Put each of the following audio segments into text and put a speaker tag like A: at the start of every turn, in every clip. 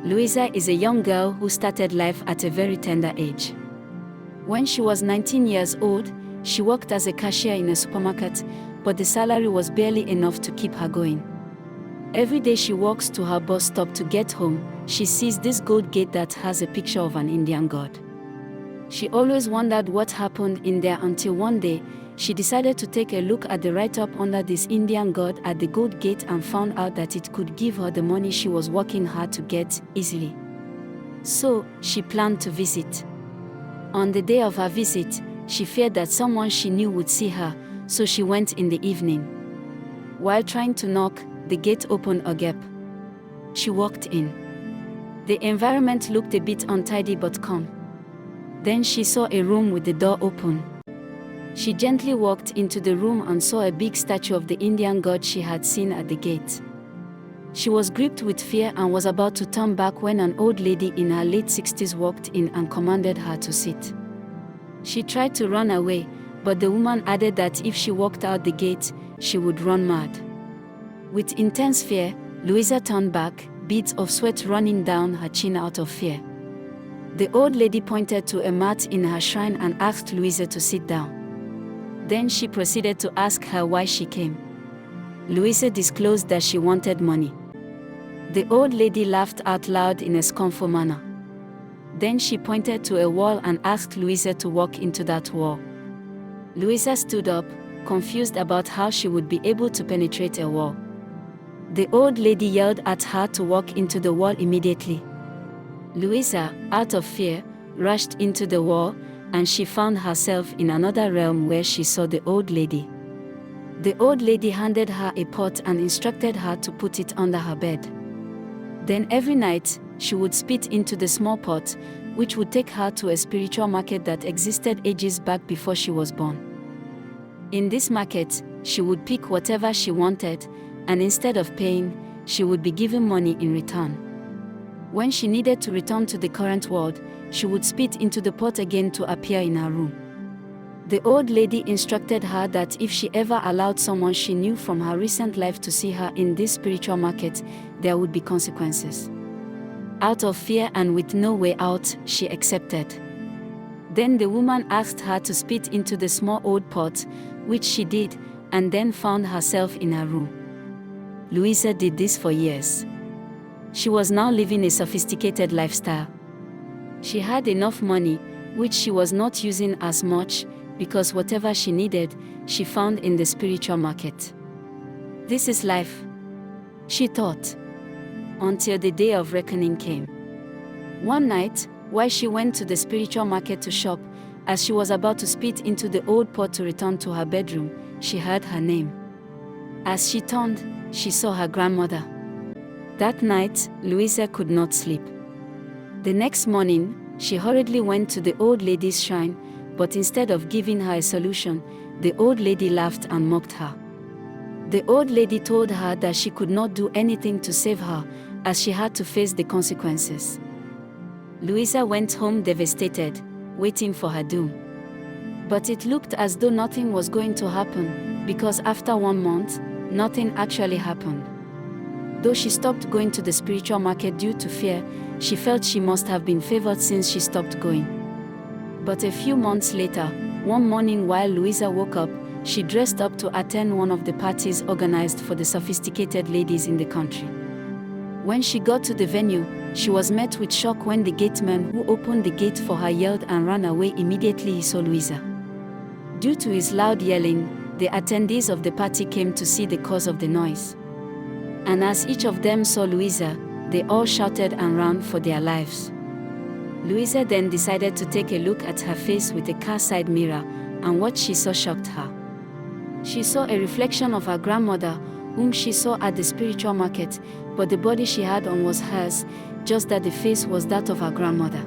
A: Louisa is a young girl who started life at a very tender age. When she was 19 years old, she worked as a cashier in a supermarket, but the salary was barely enough to keep her going. Every day she walks to her bus stop to get home, she sees this gold gate that has a picture of an Indian god. She always wondered what happened in there until one day, she decided to take a look at the write-up under this Indian god at the gold gate and found out that it could give her the money she was working hard to get easily. So, she planned to visit. On the day of her visit, she feared that someone she knew would see her, so she went in the evening. While trying to knock, the gate opened a gap. She walked in. The environment looked a bit untidy but calm. Then she saw a room with the door open. She gently walked into the room and saw a big statue of the Indian god she had seen at the gate. She was gripped with fear and was about to turn back when an old lady in her late 60s walked in and commanded her to sit. She tried to run away, but the woman added that if she walked out the gate, she would run mad. With intense fear, Louisa turned back, beads of sweat running down her chin out of fear. The old lady pointed to a mat in her shrine and asked Louisa to sit down. Then she proceeded to ask her why she came. Louisa disclosed that she wanted money. The old lady laughed out loud in a scornful manner. Then she pointed to a wall and asked Louisa to walk into that wall. Louisa stood up, confused about how she would be able to penetrate a wall. The old lady yelled at her to walk into the wall immediately. Louisa, out of fear, rushed into the wall, and she found herself in another realm where she saw the old lady. The old lady handed her a pot and instructed her to put it under her bed. Then every night, she would spit into the small pot, which would take her to a spiritual market that existed ages back before she was born. In this market, she would pick whatever she wanted, and instead of paying, she would be given money in return. When she needed to return to the current world, she would spit into the pot again to appear in her room. The old lady instructed her that if she ever allowed someone she knew from her recent life to see her in this spiritual market, there would be consequences. Out of fear and with no way out, she accepted. Then the woman asked her to spit into the small old pot, which she did, and then found herself in her room. Louisa did this for years. She was now living a sophisticated lifestyle. She had enough money, which she was not using as much, because whatever she needed, she found in the spiritual market. This is life, she thought, until the day of reckoning came. One night, while she went to the spiritual market to shop, as she was about to spit into the old pot to return to her bedroom, she heard her name. As she turned, she saw her grandmother. That night, Louisa could not sleep. The next morning, she hurriedly went to the old lady's shrine, but instead of giving her a solution, the old lady laughed and mocked her. The old lady told her that she could not do anything to save her, as she had to face the consequences. Louisa went home devastated, waiting for her doom. But it looked as though nothing was going to happen, because after 1 month, nothing actually happened. Though she stopped going to the spiritual market due to fear, she felt she must have been favored since she stopped going. But a few months later, one morning while Louisa woke up, she dressed up to attend one of the parties organized for the sophisticated ladies in the country. When she got to the venue, she was met with shock when the gateman who opened the gate for her yelled and ran away immediately he saw Louisa. Due to his loud yelling, the attendees of the party came to see the cause of the noise. And as each of them saw Louisa, they all shouted and ran for their lives. Louisa then decided to take a look at her face with a car side mirror, and what she saw shocked her. She saw a reflection of her grandmother, whom she saw at the spiritual market, but the body she had on was hers, just that the face was that of her grandmother.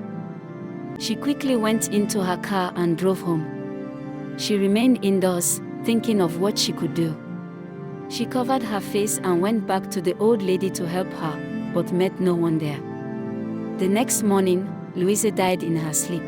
A: She quickly went into her car and drove home. She remained indoors, thinking of what she could do. She covered her face and went back to the old lady to help her, but met no one there. The next morning, Louisa died in her sleep.